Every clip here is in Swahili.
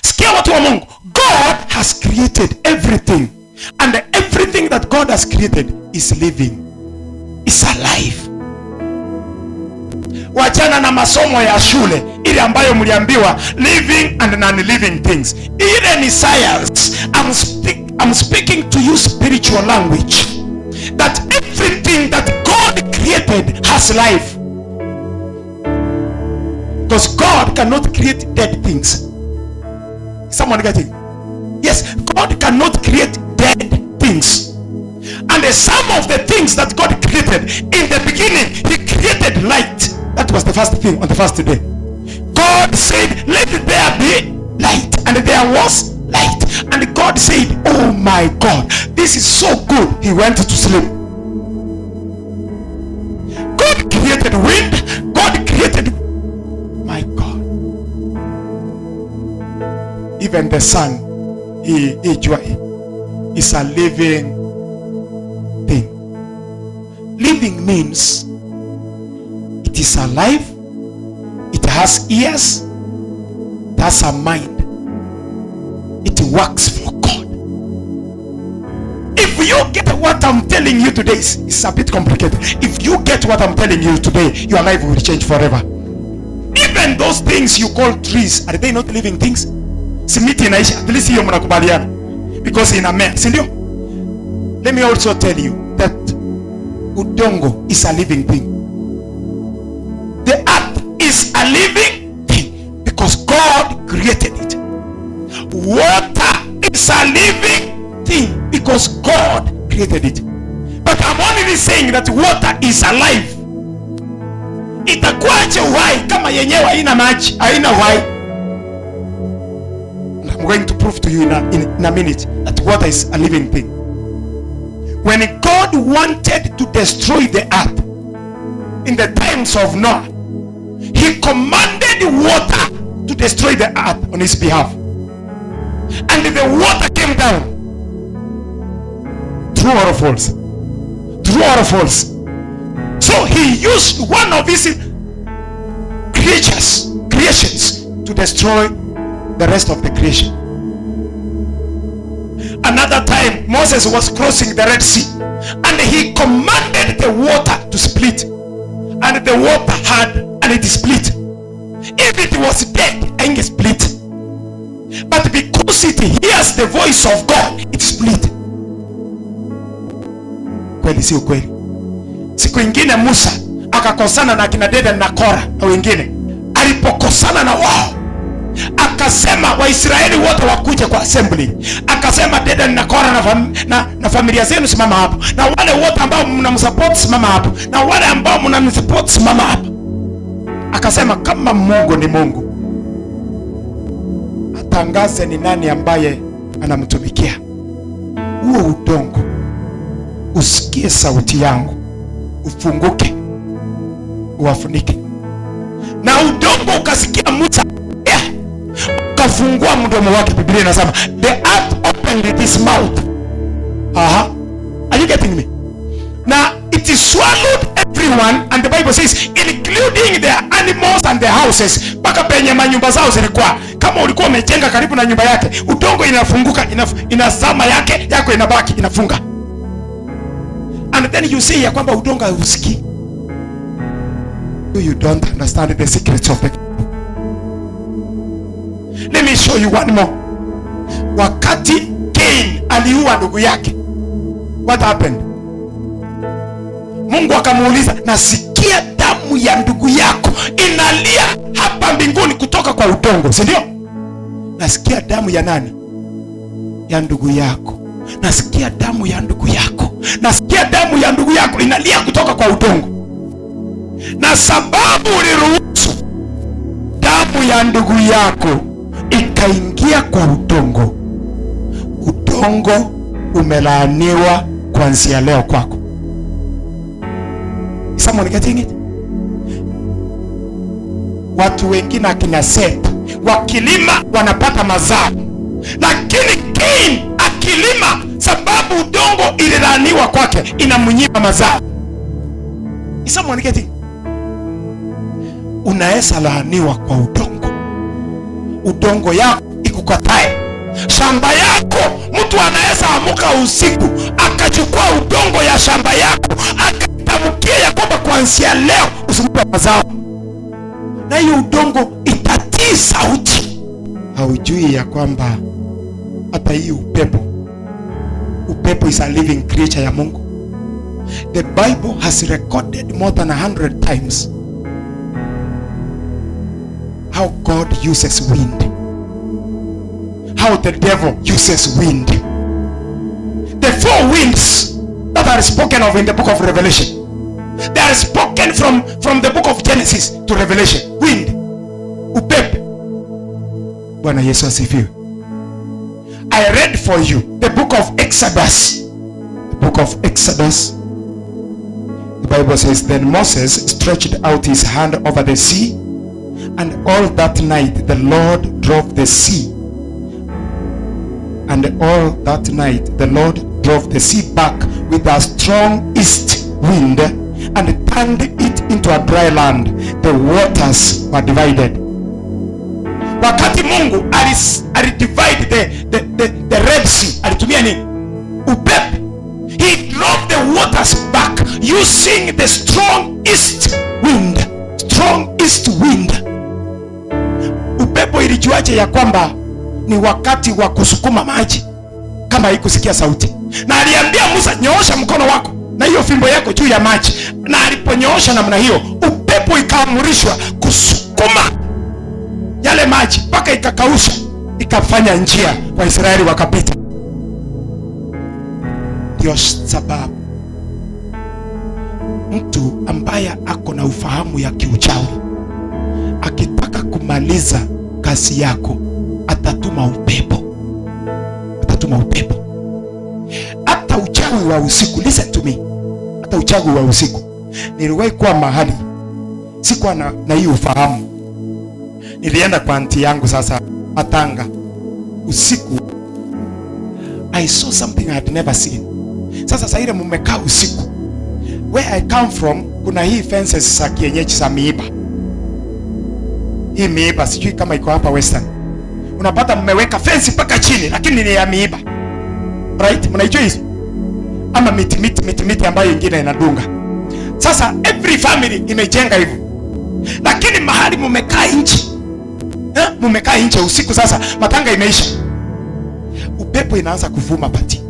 Sikia watu wa Mungu, God has created everything, and everything that God has created is living, is alive. Wachana na masomo ya shule ile ambayo mliambiwa living and non-living things. Ile ni science. I'm speaking to you spiritual language, that everything that God created has life, because God cannot create dead things. Someone getting? Yes, God cannot create dead things. And some of the things that God created in the beginning, He created light. That was the first thing on the first day. God said, let there be light, and there was light. And God said, oh my God, this is so good. He went to sleep. God created wind. God created, my God, even the sun, he is a living thing. Living means it is alive, it has ears, it has a mind, it works for God. If you get what I'm telling you today, it's a bit complicated. If you get what I'm telling you today, your life will change forever. Even those things you call trees, are they not living things? Simiti inaisha, at least hiyo mnakubaliana, because inamea, si ndio? Let me also tell you that udongo is a living thing. The earth is a living thing because God created it. Water is a living thing because God created it. But I'm only saying that water is alive. Itakuwaje uhai kama yenyewe haina maji, haina uhai? I'm going to prove to you in a minute that water is a living thing. When God wanted to destroy the earth in the times of Noah, He commanded water to destroy the earth on his behalf. And the water came down. True or false? True or false? So he used one of his creations to destroy the rest of the creation. Another time, Moses was crossing the Red Sea, and he commanded the water to split. And the water had, and it split. If it was dead, and it split. But because it hears the voice of God, it split. Kweli si ukweli? Siku ingine Musa akakosana na kina Dedan na Kora na wengine. Alipokosana na wao, akasema Waisraeli wote wakuje kwa assembly. Akasema Dedan na Kora na familia zenu simama hapo, na wale wote ambao mnamsupport simama hapo, na wale ambao mnamsupport simama hapo. Akasema kama Mungu ni Mungu, atangaze ni nani ambaye anamtumikia. Huo udongo usikie sauti yangu, ufunguke, uwafunike. Na udongo ukasikia Musa, ukafungua mdomo wake. Biblia inasema the earth opened its mouth. Are you getting me? Now it is swallowed everyone, and the Bible says including their animals and their houses. Mpaka penye manyumba zao zilikuwa. Kama ulikuwa umejenga karibu na nyumba yake, udongo inafunguka, inazama yako inabaki, inafunga. And then you say ya kwamba udongo hausikii. You don't understand the secrets of the kingdom. Let me show you one more. Wakati Cain aliua ndugu yake, what happened? Mungu akamuuliza, nasikia damu ya ndugu yako inalia hapa mbinguni kutoka kwa udongo, si ndio? Nasikia damu ya nani? Ya ndugu yako. Nasikia damu ya ndugu yako. Nasikia damu ya ndugu yako inalia kutoka kwa udongo. Na sababu uliruhusu damu ya ndugu yako ikaingia kwa udongo, udongo umelaaniwa kuanzia leo kwako. Someone getting it? Watu wengine akina Seth wakilima wanapata mazao, lakini Cain akilima, sababu udongo ililaaniwa kwake, inamnyima mazao. Someone getting? Unaweza laaniwa kwa udongo. Udongo yako ikukatae. Shamba yako, mtu anaweza amuka usiku akachukua udongo ya shamba yako akatamkia ya kwamba kuanzia leo usimpe mazao, na hiyo udongo itatii sauti. Haujui ya kwamba hata hii upepo is a living creature ya Mungu. The Bible has recorded more than 100 times how God uses wind, how the devil uses wind. The 4 winds that are spoken of in the book of Revelation, they are spoken from the book of Genesis to Revelation. Wind, upepo. Bwana Yesu asifiwe. I read for you the book of Exodus. The book of Exodus. The Bible says, then Moses stretched out his hand over the sea, and all that night the Lord drove the sea. And all that night the Lord drove the sea back with a strong east wind and turned it into a dry land. The waters were divided. Wakati Mungu alidivide the Red Sea, alitumia nini? Upepo. He drove the waters back using the strong east wind. Strong east wind. Upepo ilijuaje ya kwamba ni wakati wa kusukuma maji kama haikusikia sauti? Na aliambia Musa, nyoosha mkono wako na hiyo fimbo yako juu ya maji, na aliponyoosha namna hiyo, upepo ikaamrishwa kusukuma yale maji mpaka ikakausha, ikafanya njia kwa Israeli wakapita. Ndio sababu mtu ambaye ako na ufahamu ya kiuchawi akitaka kumaliza kazi yako atatuma upepo. Atatuma upepo. Hata uchawi wa usiku, listen to me. Hata uchawi wa usiku. Niliwahi kuwa mahali sikuwa na hiyo ufahamu. Nilienda kwa aunti yangu sasa matanga usiku. I saw something I had never seen. Sasa ile mmekaa usiku. Where I come from kuna hii fences za kienyeji za miiba. Hii miiba sijui kama iko hapa Western. Unapata mmeweka fence mpaka chini lakini ni ya miiba. Right? Mnaijua hizo? Ama miti ambayo nyingine inadunga. Sasa every family imejenga hivyo. Lakini mahali mmekaa nje. Mmekaa nje usiku, sasa matanga imeisha. Upepo inaanza kuvuma pati.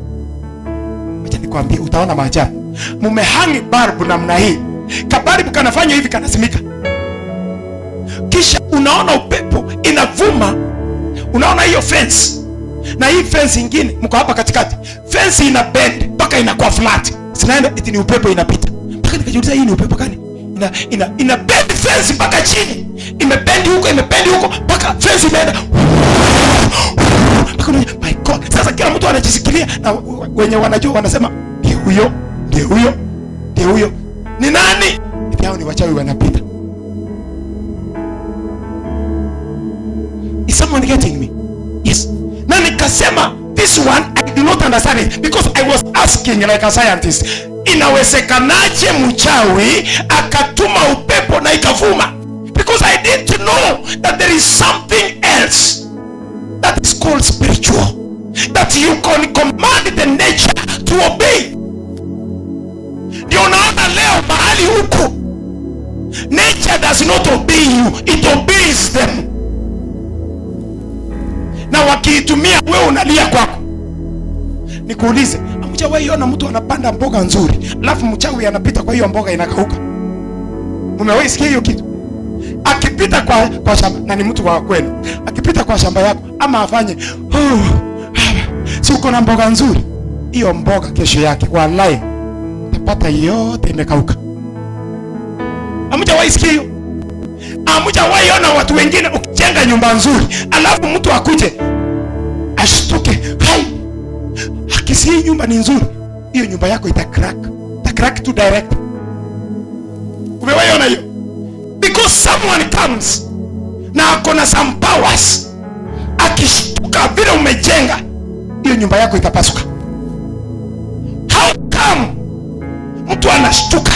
Acha nikwambie utaona maajabu. Mmehangi barbu namna hii. Kabaribu kanafanya hivi kanasimika. Kisha unaona upepo inavuma. Unaona hiyo fence. Na hii fence nyingine mko hapa katikati. Fence ina bend mpaka inakuwa flat. Sinaenda eti ni upepo inapita. Mpaka nikajiuliza hii ni upepo gani? Ina bend fence mpaka chini. Imebendi huko mpaka fence imeenda. My God. Sasa kila mtu anajisikilia na wenye wanajua wanasema ndio huyo. Ni nani? Eti hao ni wachawi wanapita. Is someone getting me? Yes. Na nikasema this one I do not understand it because I was asking like a scientist. Inawezekanaje mchawi akatuma upepo na ikavuma? Because I didn't know that there is something else that is called spiritual, that you can command the nature to obey. Ndio unaona leo mahali huko nature does not obey you, it obeys them. Na wakiitumia wewe unalia kwako. Nikuulize, hamjawahi ona mtu anapanda mboga nzuri alafu mchawi anapita kwa hiyo mboga inakauka? Umewahi sikia hiyo kitu? Akipita kwa shamba, na ni mtu wa kwenu, akipita kwa shamba yako ama afanye si uko na mboga nzuri, hiyo mboga kesho yake wallahi utapata yote imekauka. Hamjawahi sikia hiyo? Hamjawahi ona watu wengine ukijenga nyumba nzuri alafu mtu akuje ashtuke, hai akisi hii nyumba ni nzuri, hiyo nyumba yako ita-crack to direct. Umewahi ona hiyo? Because someone comes na akona some powers, akishtuka vile umejenga hiyo nyumba yako itapasuka. How come mtu anashtuka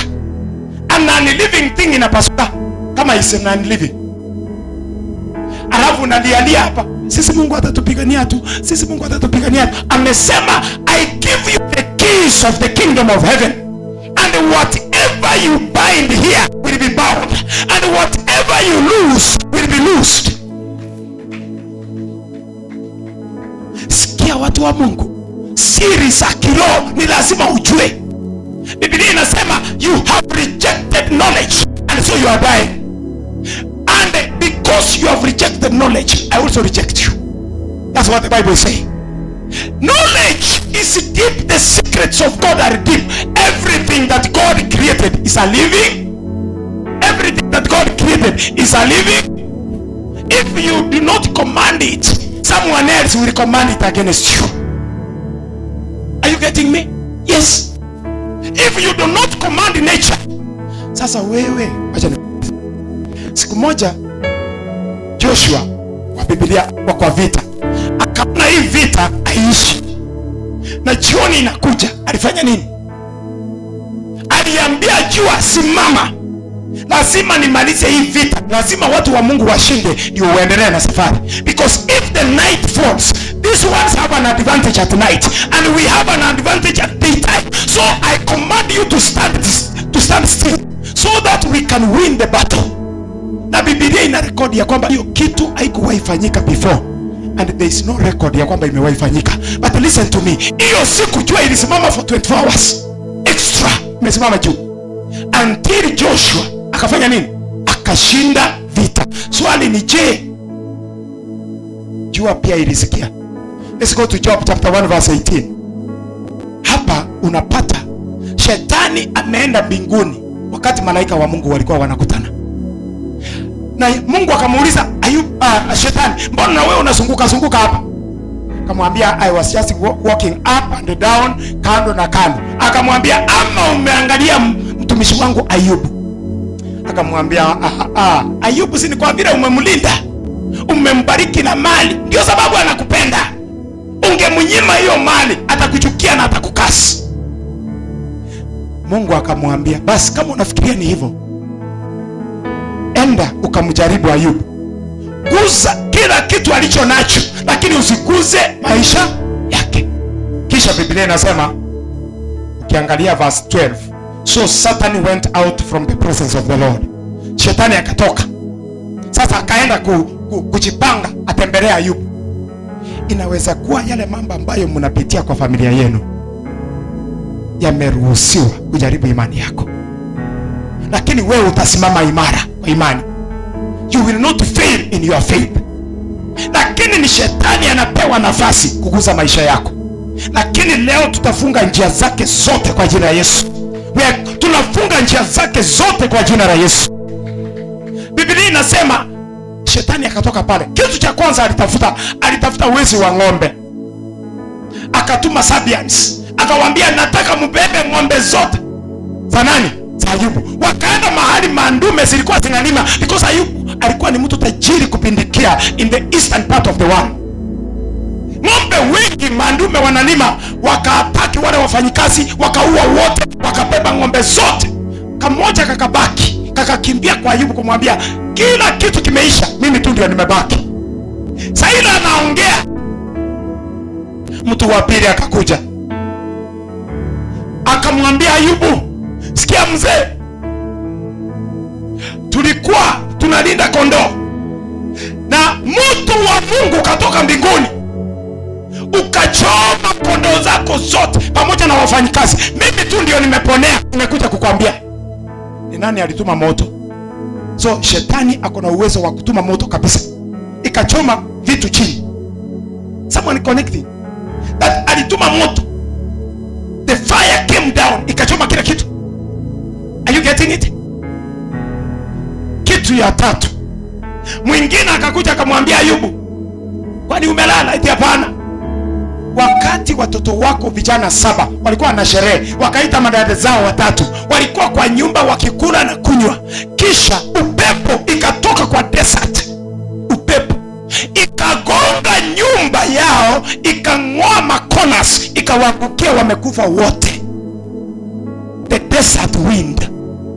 ana living thing inapasuka kama is non living? Alafu unalialia hapa sisi Mungu atatupigania tu, sisi Mungu atatupigania tu. Amesema I give you the keys of the kingdom of heaven, and whatever you bind here will be bound, and whatever you loose will be loosed. Sikia watu wa Mungu, siri za kiroho ni lazima ujue. Biblia inasema you have rejected knowledge and so you are dying. And because you have rejected knowledge, I also reject you. That's what the Bible is saying. Knowledge is deep. The secrets of God are deep. Everything that God created is a living. Everything that God created is a living. If you do not command it, someone else will command it against you. Are you getting me? Yes. If you do not command nature. Sasa wewe, acha siku moja Joshua wa Biblia kwa vita, akaona hii vita haiishi, na jioni inakuja. Alifanya nini? Aliambia jua, simama, lazima nimalize hii vita, lazima watu wa Mungu washinde ndio uendelee na safari. Because if the night falls, these ones have an advantage at night and we have an advantage at daytime. So I command you to stand still so that we can win the battle. Na Biblia ina rekodi ya kwamba hiyo kitu haikuwahi fanyika before, and there is no record ya kwamba imewahi fanyika. But listen to me, hiyo siku jua ilisimama for 24 hours extra, imesimama juu until Joshua akafanya nini? Akashinda vita. Swali ni je, jua pia ilisikia? Let's go to Job chapter 1 verse 18. Hapa unapata shetani ameenda mbinguni wakati malaika wa Mungu walikuwa wanakutana. Na Mungu akamuuliza shetani, mbona na wewe unazunguka hapa? Akamwambia I was just walking up and down, kando na kando. Akamwambia ama umeangalia mtumishi wangu Ayubu? Akamwambia Ayubu si ni kwa vile umemlinda, umembariki na mali, ndio sababu anakupenda. Ungemnyima hiyo mali atakuchukia na atakukasi. Mungu akamwambia basi kama unafikiria ni hivyo, enda ukamjaribu Ayubu. Guza kila kitu alicho nacho, lakini usiguze maisha yake. Kisha Biblia inasema ukiangalia verse 12, so Satan went out from the presence of the Lord. Shetani akatoka. Sasa akaenda kujipanga atembelea Ayubu. Inaweza kuwa yale mambo ambayo mnapitia kwa familia yenu yameruhusiwa kujaribu imani yako, lakini wewe utasimama imara kwa imani. You will not fail in your faith. Lakini ni shetani anapewa nafasi kuguza maisha yako. Lakini leo tutafunga njia zake zote kwa jina la Yesu. Tunafunga njia zake zote kwa jina la Yesu. Biblia inasema shetani akatoka pale. Kitu cha kwanza alitafuta wezi wa ng'ombe. Akatuma Sabians, akawaambia nataka mbebe ng'ombe zote za nani? Za Ayubu. Wakaenda mahali mandume zilikuwa zinalima, because Ayubu alikuwa ni mtu tajiri kupindikia in the eastern part of the world. Ng'ombe wengi mandume wanalima, wakaataki wale wafanyikazi, wakaua wote, wakabeba ng'ombe zote. Kamoja kakabaki, kakakimbia kwa Ayubu kumwambia kila kitu kimeisha, mimi tu ndio nimebaki. Sasa ile anaongea, mtu wa pili akakuja akamwambia Ayubu, sikia mzee, tulikuwa tunalinda kondoo na mtu wa Mungu katoka mbinguni ukachoma kondoo zako zote pamoja na wafanyikazi. Mimi tu ndio nimeponea, nimekuja kukwambia. Ni nani alituma moto? So shetani akona uwezo wa kutuma moto kabisa, ikachoma vitu chini. Someone connecting that alituma moto, the fire came down, ikachoma kila kitu. Are you getting it? Kitu ya tatu, mwingine akakuja akamwambia Ayubu, kwani umelala? Eti hapana. Wakati watoto wako vijana 7 walikuwa na sherehe, wakaita madada zao watatu, walikuwa kwa nyumba wakikula na kunywa, kisha upepo ikatoka kwa desert. Upepo ikagonga nyumba yao, ikang'oa makonas, ikawaangukia, wamekufa wote. The desert wind.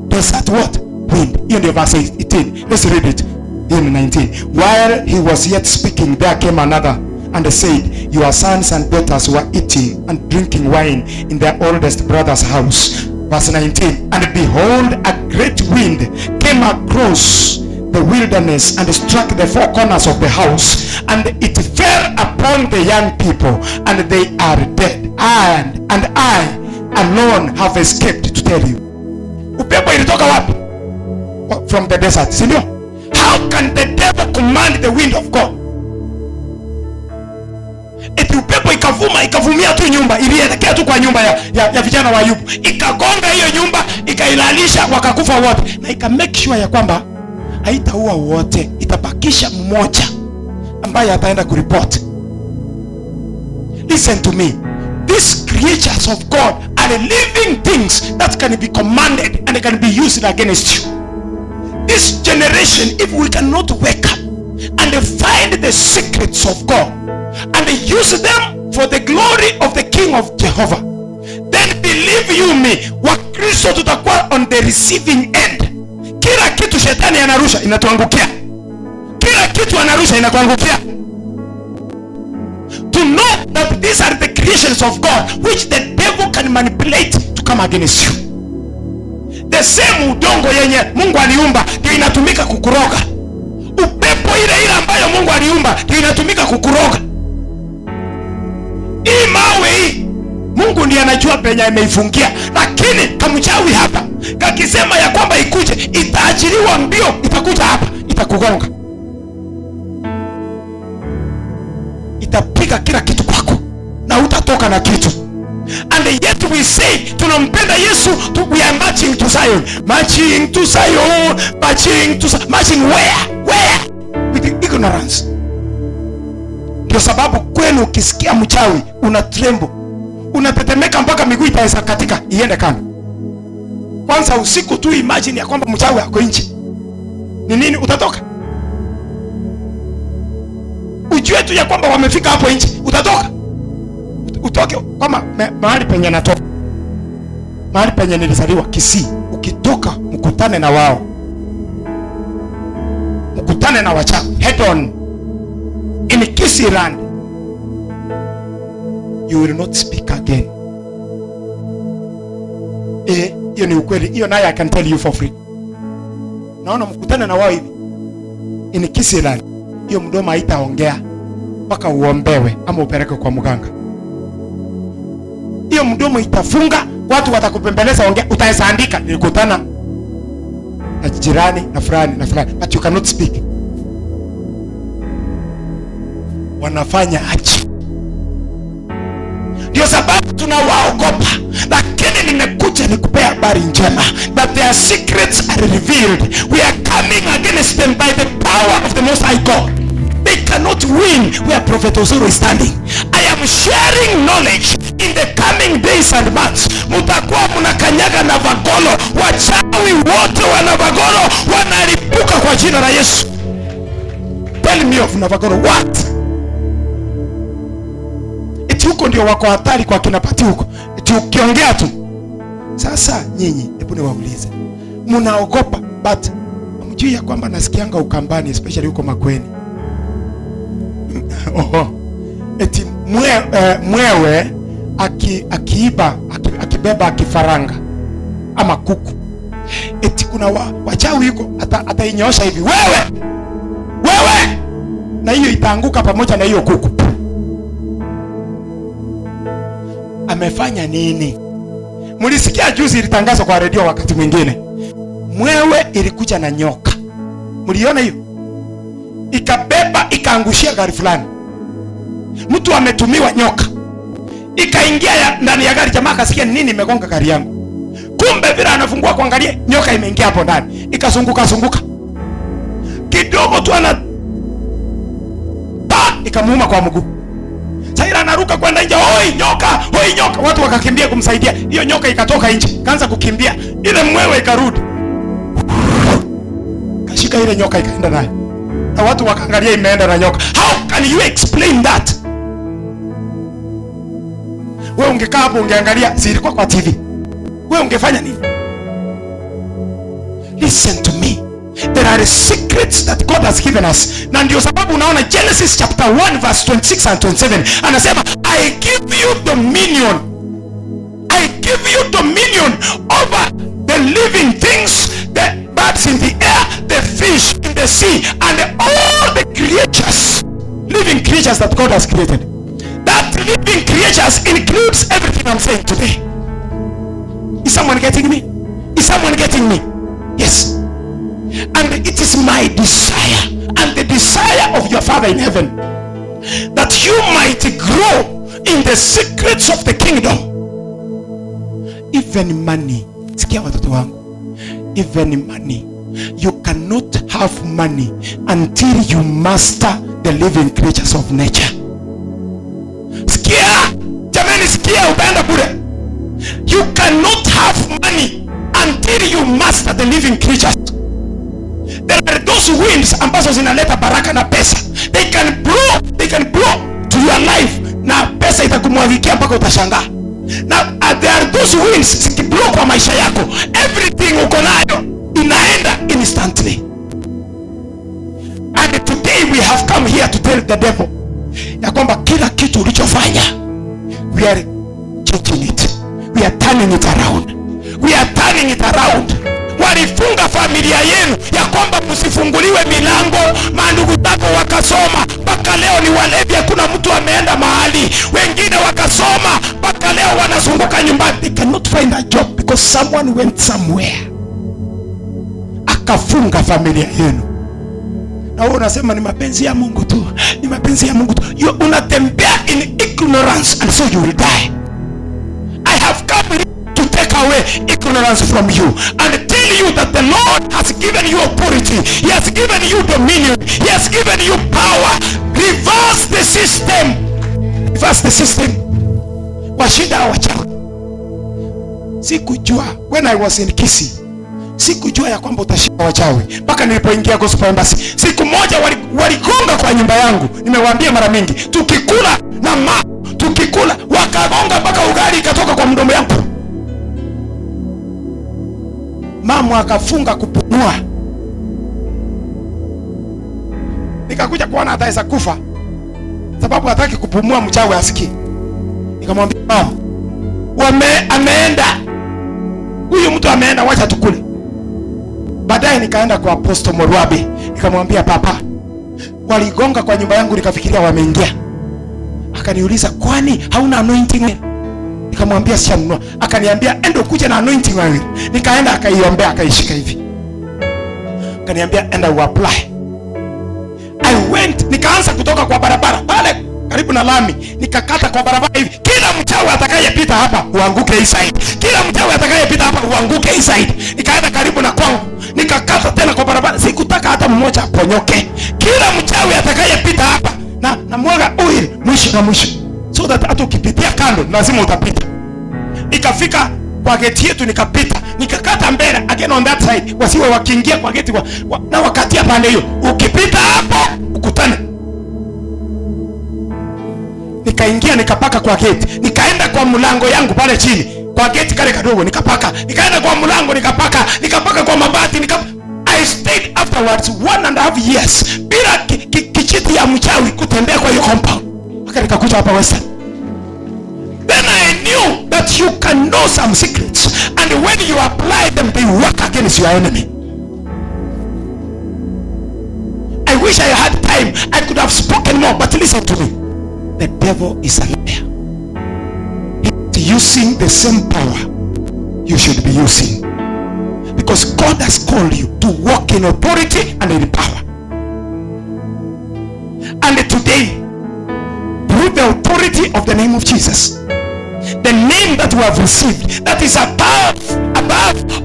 Desert what? Wind. Hiyo ndio verse 18. Let's read it. In 19, while he was yet speaking, there came another and said, your sons and daughters were eating and drinking wine in their oldest brother's house. Verse 19, and behold, a great wind came across the wilderness and struck the four corners of the house, and it fell upon the young people, and they are dead. And I alone have escaped to tell you. Upepo ilitoka wapi? From the desert, si ndio? How can the devil command the wind of God? Eti upepo ikavumia tu nyumba, ilielekea tu kwa nyumba ya vijana wa Ayubu, ikagonga hiyo nyumba, ikailalisha, wakakufa wote, na ika make sure ya kwamba haitaua wote, itabakisha mmoja ambaye ataenda kuripoti. Listen to me, these creatures of God are living things that can be commanded and can be used against you. This generation, if we cannot wake up and find the secrets of God and use them for the glory of the King of Jehovah, then believe you me, Wakristo tutakuwa on the receiving end. Kila kitu shetani anarusha inatuangukia, kila kitu anarusha inakuangukia. To know that these are the creations of God which the devil can manipulate to come against you. The same udongo yenye Mungu aliumba ndio inatumika kukuroga. Upepo ile ambayo Mungu aliumba ndio inatumika kukuroga. Hii mawe hii Mungu ndiye anajua penye ameifungia, lakini kamchawi hapa kakisema ya kwamba ikuje, itaachiliwa mbio, itakuja hapa, itakugonga, itapiga kila kitu kwako na utatoka na kitu. And yet we say tunampenda Yesu, we are marching to Zion, marching to Zion, marching to Zion. Marching where? With ignorance. Ndio sababu kwenu ukisikia mchawi una tremble, unatetemeka mpaka miguu itaweza katika iende kando. Kwanza usiku tu imagine ya kwamba mchawi ako nje, ni nini utatoka? Ujue tu ya kwamba wamefika hapo nje, utatoka? Utoke kama mahali penye natoka, mahali penye nilizaliwa Kisii. Ukitoka mkutane na wao, mkutane na wachawi head on in Kisii land, you will not speak again. Hiyo ni ukweli, hiyo naye I can tell you for free. Naona mkutane na wao hivi in Kisii land, hiyo mdomo haitaongea mpaka uombewe ama upeleke kwa mganga. Hiyo mdomo itafunga, watu watakupembeleza, ongea, utaweza andika nilikutana na jirani na fulani na fulani, but you cannot speak. Wanafanya aje? Ndio sababu tunawaogopa, lakini nimekuja nikupea habari njema that their secrets are revealed. We are coming against them by the power of the Most High God. They cannot win where Prophet Ozuru is standing. I am sharing knowledge. In the coming days and months, mutakuwa mnakanyaga na vagolo. Wachawi wote wana vagolo wanalipuka kwa jina la Yesu. Tell me of Navagoro what? Eti huko ndio wako hatari kwa kinapati huko. Eti ukiongea tu. Sasa nyinyi, hebu niwaulize. Mnaogopa but mjui ya kwamba nasikianga Ukambani, especially huko Makueni. Eti mwewe akiiba akibeba kifaranga ama kuku, eti kuna wachawi yuko atainyosha hivi, wewe na hiyo itaanguka pamoja na hiyo kuku. Amefanya nini? Mlisikia juzi ilitangazwa kwa redio wakati mwingine, mwewe ilikuja na nyoka, mliona hiyo? Ikabeba ikaangushia gari fulani, mtu ametumiwa nyoka, ikaingia ndani ya gari. Jamaa akasikia nini imegonga gari yangu, kumbe vile anafungua kuangalia nyoka imeingia hapo ndani, ikazunguka kidogo tu, ikamuuma kwa mguu. Sasa anaruka kwenda nje, hoi nyoka. Watu wakakimbia kumsaidia, hiyo nyoka ikatoka nje, kaanza kukimbia, ile mwewe ikarudi, kashika ile nyoka ikaenda nayo, na watu wakaangalia imeenda na nyoka. How can you explain that? Wewe ungekaa hapo ungeangalia, zilikuwa kwa TV, wewe ungefanya nini? Listen to me. There are secrets that God has given us. Na ndio sababu unaona Genesis chapter 1 verse 26 and 27 anasema, I give you dominion. I give you dominion over the living things, the birds in the air, the fish in the sea, and all the creatures, living creatures that God has created. That living creatures includes everything I'm saying today. Is someone getting me? Is someone getting me? Yes. And it is my desire and the desire of your Father in heaven that you might grow in the secrets of the kingdom. Even money, sikia watoto wangu, even money, you cannot have money until you master the living creatures of nature. Sikia, jamani, sikia, utaenda bure. You cannot have money until you master the living creatures. There are those winds ambazo zinaleta baraka na pesa. They can blow to your life na pesa itakumwagikia mpaka utashangaa. Now there are those winds zikiblow kwa maisha yako, everything uko nayo inaenda instantly. And today we have come here to tell the devil ya kwamba kila kitu ulichofanya, we are changing it, we are turning it around, we are turning it around. Walifunga familia yenu ya kwamba msifunguliwe milango, mandugu zako wakasoma mpaka leo ni walevi, hakuna mtu ameenda mahali. Wengine wakasoma mpaka leo wanazunguka nyumbani. They cannot find a job because someone went somewhere akafunga familia yenu. Na wewe unasema ni mapenzi ya Mungu tu, ni mapenzi ya Mungu tu. Unatembea in ignorance and so you will die. I have come to take away ignorance from you and tell you that the Lord has given you authority. He has given you dominion. He has given you power. Reverse the system. Reverse the system. Washida wachawi. Sikujua when I was in Kisii, sikujua ya kwamba utashinda wachawi mpaka nilipoingia Gospel Embassy. Siku moja waligonga kwa nyumba yangu. Nimewaambia mara mingi, tukikula na tukikula wakagonga mpaka ugali ikatoka kwa mdomo yangu. Mama akafunga kupumua. Nikakuja kuona ataweza kufa sababu hataki kupumua, mchawi asikii. Nikamwambia mama, ameenda. Huyu mtu ameenda, wacha tukule. Baadaye nikaenda kwa Apostle Morwabe. Nikamwambia papa, waligonga kwa nyumba yangu nikafikiria wameingia. Akaniuliza, kwani hauna anointing oil? Nikamwambia sianunua. Akaniambia enda kuja na anointing oil. Nikaenda akaiombea akaishika hivi. Akaniambia enda uapply. I went, nikaanza kutoka kwa barabara pale karibu na lami, nikakata kwa barabara hivi. Kila mchawi atakayepita hapa uanguke hii side. Kila mchawi atakayepita hapa uanguke hii side. Nikaenda karibu na kwangu, nikakata tena kwa barabara. Sikutaka hata mmoja aponyoke. Kila mchawi atakayepita hapa na mwaga oil mwisho na mwisho, so that hata ukipitia kando lazima utapita. Nikafika kwa gate yetu nikapita, nikakata mbele again on that side, wasiwe wakiingia kwa gate na wakatia pande hiyo. Ukipita hapo ukutane. Nikaingia nikapaka kwa gate, nikaenda kwa mlango yangu pale chini kwa gate kale kadogo nikapaka, nikaenda kwa mlango nikapaka kwa mabati I stayed afterwards 1.5 years bila kichiti ya mchawi kutembea kwa hiyo compound. Nikakuja hapa Western. Then I knew that you can know some secrets, and when you apply them they work against your enemy. I wish I had time, I could have spoken more, but listen to me. The devil is a liar. He's using the same power you should be using, because God has called you to walk in authority and in power. And today, through the authority of the name of Jesus, the name that we have received, that is above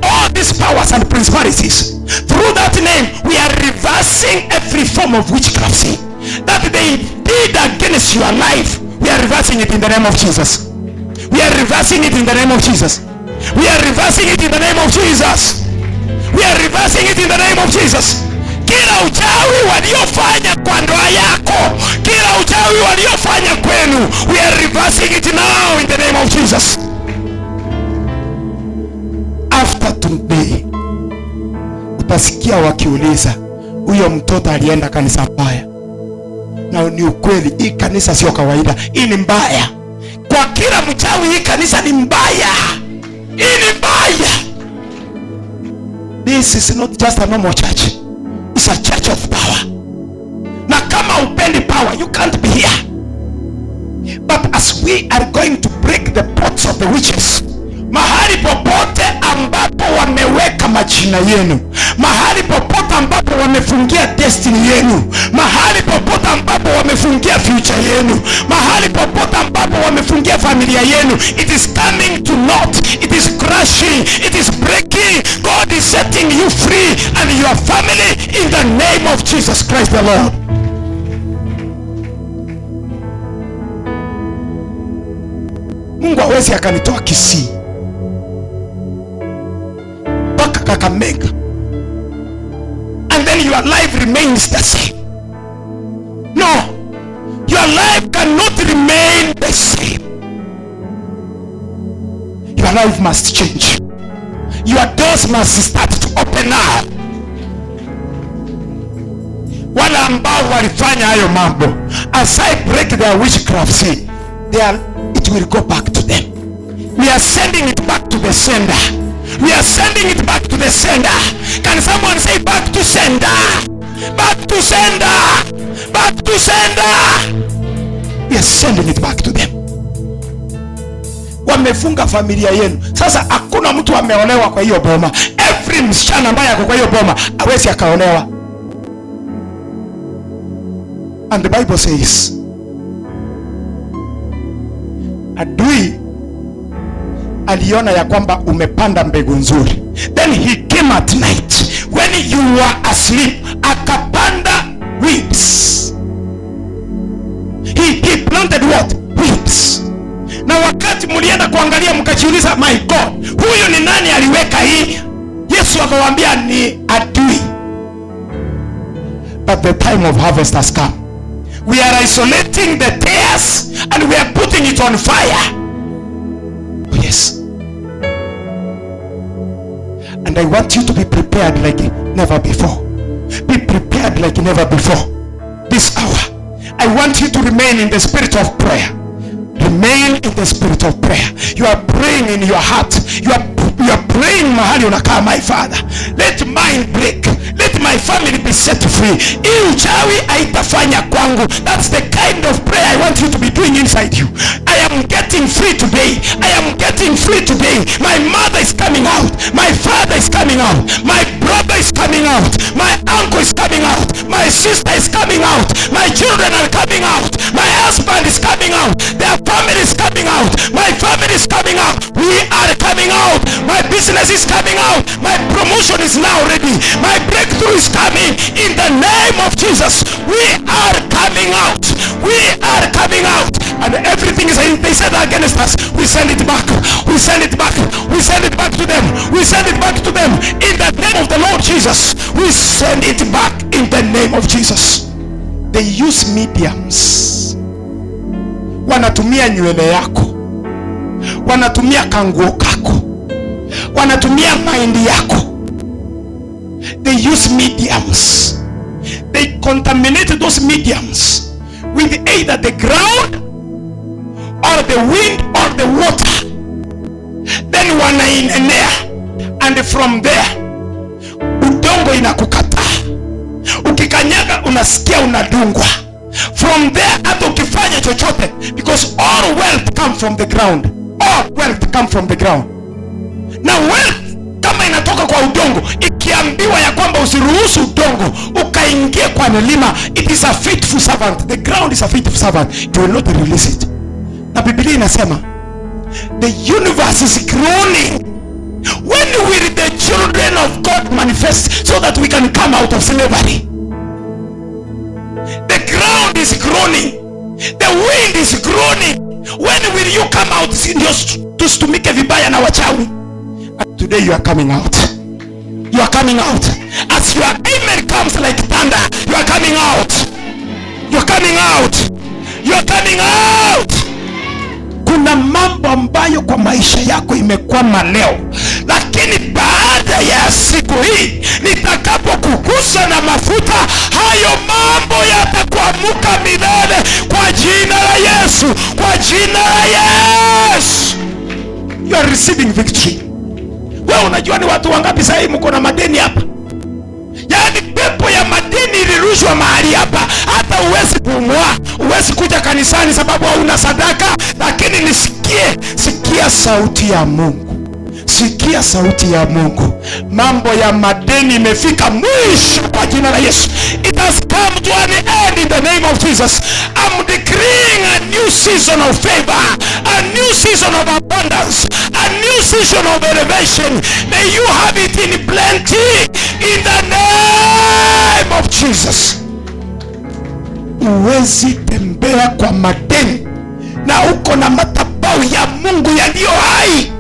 all these powers and principalities, through that name we are reversing every form of witchcraft that they did against your life. We are reversing it in the name of Jesus. We are reversing it in the name of Jesus. We are reversing it in the name of Jesus. We are reversing it in the name of Jesus. Kila uchawi waliofanya kwa ndoa yako, kila uchawi waliofanya kwenu, we are reversing it now in the name of Jesus. After today utasikia wakiuliza, huyo mtoto alienda kanisa mbaya. Na ni ukweli, hii kanisa sio kawaida, hii ni mbaya. Kwa kila mchawi hii kanisa ni mbaya. Hii ni mbaya. This is not just a normal church. It's a church of power. Na kama upendi power, you can't be here. But as we are going to break the pots of the witches, mahali popote ambapo wameweka majina yenu, mahali popote ambapo wamefungia destiny yenu, mahali popote ambapo wamefungia future yenu, mahali popote ambapo wamefungia familia yenu, it is coming to naught. It is crashing. It is breaking. God is setting you free and your family in the name of Jesus Christ the Lord. Mungu hawezi akanitoa Kisii mpaka Kakamega and then your life remains the same. No, your life cannot remain the same. Your life must change. Your doors must start to open up. Wale ambao walifanya hayo mambo, as I break their witchcraft, it will go back to them. We are sending it back to the sender. We are sending it back to the sender. Can someone say back to sender? Back to sender. Back to sender. We are sending it back to them. Wamefunga familia yenu. Sasa hakuna mtu ameolewa kwa hiyo boma. Every msichana ambaye ako kwa hiyo boma hawezi akaolewa. And the Bible says, adui aliona ya kwamba umepanda mbegu nzuri, then he came at night when you were asleep, akapanda weeds. He planted what? Weeds. Na wakati mulienda kuangalia mkajiuliza, my God, huyu ni nani aliweka hii? Yesu akawaambia ni adui. But the time of harvest has come. We are isolating the tares and we are putting it on fire. Oh yes. And I want you to be prepared like never before. Be prepared like never before. This hour, I want you to remain in the spirit of prayer. Remain in the spirit of prayer. You are praying in your heart. You are praying mahali unakaa, my Father, let mine break. Let my family be set free. Hii uchawi haitafanya kwangu. That's the kind of prayer I want you to be doing inside you. I am getting free today. I am getting free today. My mother is coming out. My father is coming out. My brother is coming out. My uncle is coming out. My sister is coming out. My children are coming out. My husband is coming out. Their family is coming out. My family is coming out. We are coming out. My business is coming out. My promotion is now ready. My breakthrough is coming in the name of Jesus. We are coming out. We are coming out. And everything is, they said against us, we send it back. We send it back. We send it back to them. We send it back to them in the name of the Lord Jesus. We send it back in the name of Jesus. They use mediums. Wanatumia nywele yako, wanatumia kanguo kako, wanatumia maindi yako. They use mediums. They contaminate those mediums with either the ground or the wind or the water. Then wanainenea, and from there udongo inakukataa. Ukikanyaga unasikia unadungwa. From there hata ukifanya chochote, because all wealth come from the ground. All wealth come from the ground. Now wealth kama inatoka kwa udongo, ikiambiwa ya kwamba usiruhusu udongo ukaingia kwa milima, it is a faithful servant. The ground is a faithful servant. It will not release it. Na Biblia inasema the universe is groaning. When will the children of God manifest so that we can come out of slavery? The ground is groaning. The wind is groaning. When will you come out? Tustumike vibaya na wachawi. Today you are coming out. You are coming out. As your amen comes like thunder, you are coming out. You are coming out. You are coming out. Kuna mambo ambayo kwa maisha yako imekwama leo, lakini baada baada ya siku hii nitakapokugusa na mafuta, hayo mambo yatakuamuka milele kwa jina la Yesu, kwa jina la Yesu. You are receiving victory. Wewe unajua ni watu wangapi sasa hivi mko na madeni hapa? Yaani pepo ya madeni ilirushwa mahali hapa, hata uwezi kuumwa, uwezi kuja kanisani sababu hauna sadaka. Lakini sikia sauti ya Mungu, sikia sauti ya Mungu. Mambo ya madeni imefika mwisho kwa jina la Yesu. It has come to an end in the name of Jesus. I'm decreeing a new season of favor, a new season of abundance, a new season of elevation. May you have it in plenty in the name of Jesus. Uwezi tembea kwa madeni na uko na madhabahu ya Mungu yaliyo hai.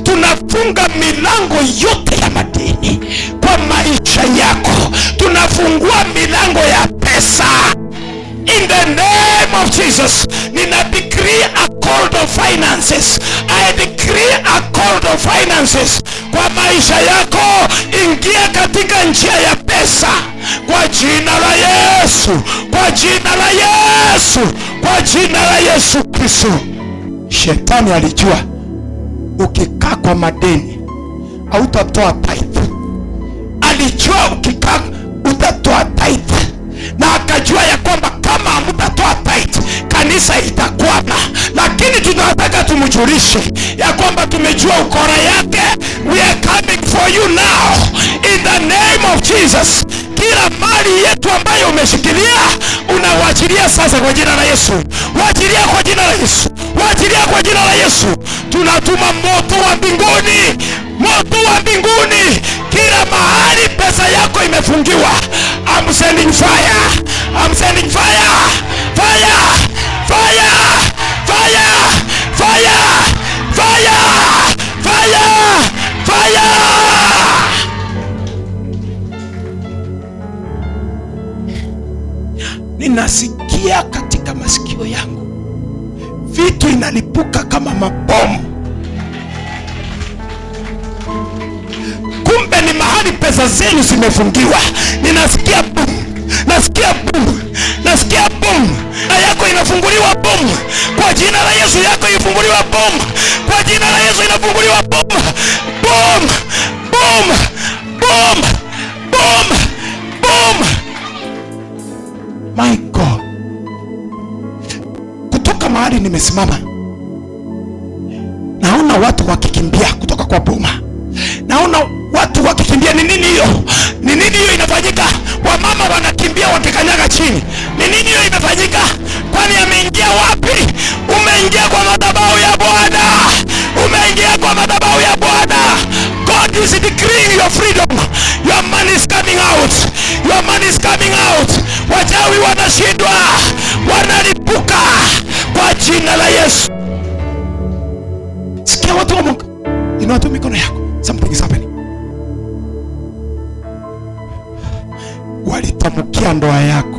Tunafunga milango yote ya madeni kwa maisha yako. Tunafungua milango ya pesa in the name of Jesus. Nina decree a call of finances. I decree a call of finances kwa maisha yako. Ingia katika njia ya pesa kwa jina la Yesu, kwa jina la Yesu, kwa jina la Yesu Kristo. Shetani alijua ukikaa kwa madeni hautatoa tithe. Alijua ukikaa utatoa tithe, na akajua ya kwamba kama hamtatoa tithe kanisa itakwama. Lakini tunataka tumjulishe ya kwamba tumejua ukora yake. We are coming for you now in the name of Jesus. Kila mali yetu ambayo umeshikilia unawachilia sasa kwa jina la Yesu. Wachilia kwa jina la Yesu, wachilia kwa jina la Yesu. Tunatuma moto wa mbinguni, moto wa mbinguni kila mahali pesa yako imefungiwa. I'm sending fire, I'm sending fire, fire, fire, fire, fire, fire, fire, fire. Ninasikia katika masikio yangu vitu inalipuka kama mabomu. Kumbe ni mahali pesa zenu zimefungiwa. Ninasikia boom, nasikia boom, nasikia boom. Na yako inafunguliwa boom kwa jina la Yesu. Yako ifunguliwa boom kwa jina la Yesu. Inafunguliwa boom, boom, boom, boom, boom, boom. My God, kutoka mahali nimesimama naona watu wakikimbia kutoka kwa boma. Naona watu wakikimbia. Ni nini hiyo? Ni nini hiyo inafanyika? Wamama wanakimbia wakikanyaga chini. Ni nini hiyo inafanyika? Kwani ameingia wapi? Umeingia kwa madhabahu ya Bwana, umeingia kwa madhabahu ya Bwana. God is decreeing your freedom. Your money is coming out, your money is coming out. Wachawi wanashindwa, wanalipuka kwa jina la Yesu. Sikia watu wa Mungu, inua tu mikono yako. Something is happening. Walitamukia ndoa yako.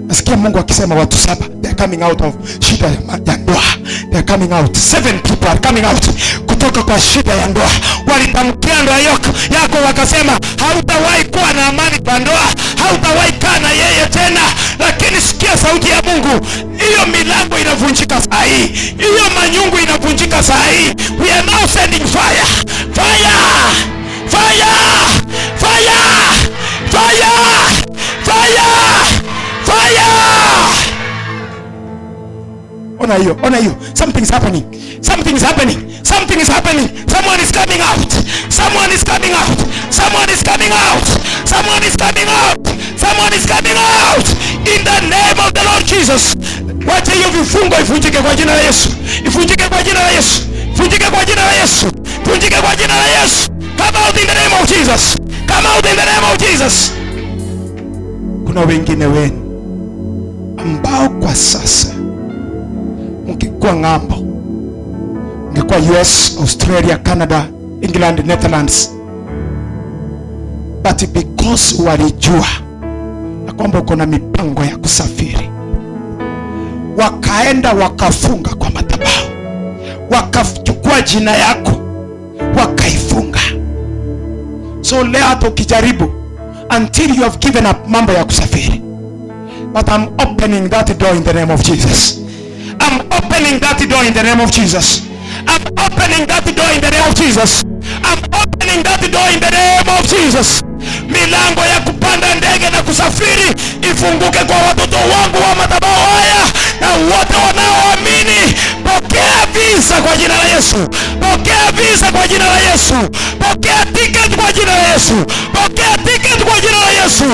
Nasikia Mungu akisema watu 7 they are coming out of shida ya ndoa. They are coming out. 7 people are coming out kutoka kwa shida ya ndoa. Walitamukia ndoa yako wakasema hautawahi kuwa na amani kwa ndoa, hautawahi kaa na yeye tena. Lakini sikia sauti ya Mungu. Hiyo milango inavunjika saa hii. Hiyo manyungu inavunjika saa hii. We are now sending fire. Fire! Fire! Fire! Fire! Fire! Fire! Ona hiyo, ona hiyo. Something is happening. Something is happening. Something is happening. Someone is coming out. Someone is coming out. Someone is coming out. Someone is coming out. Someone is coming out. In the name of the Lord Jesus. Wacha hiyo vifungo ifunjike kwa jina la Yesu. Ifunjike kwa jina la Yesu. Ifunjike kwa jina la Yesu. Ifunjike kwa jina la Yesu. Come out in the name of Jesus. Come out in the name of Jesus. Kuna wengine wenu ambao kwa sasa mkikuwa ng'ambo, mkikuwa US, Australia, Canada, England, Netherlands, but because walijua na kwamba uko na mipango ya kusafiri, wakaenda wakafunga kwa madhabahu, wakachukua jina yako wakaifunga, So leo hata ukijaribu until you have given up mambo ya kusafiri. But I'm opening that door in the name of Jesus. I'm opening that door in the name of Jesus. I'm opening that door in the name of Jesus. I'm opening that door in the name of Jesus. Milango ya kupanda ndege na kusafiri ifunguke kwa watoto wangu wa madhabahu haya na wote wanaoamini. Pokea visa kwa jina la Yesu. Pokea visa kwa jina la Yesu. Pokea ticket kwa jina la Yesu. Pokea ticket kwa jina la Yesu.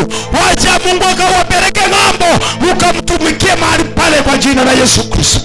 Wacha Mungu akawapeleke ng'ambo, ukamtumikie mahali pale kwa jina la Yesu Kristo.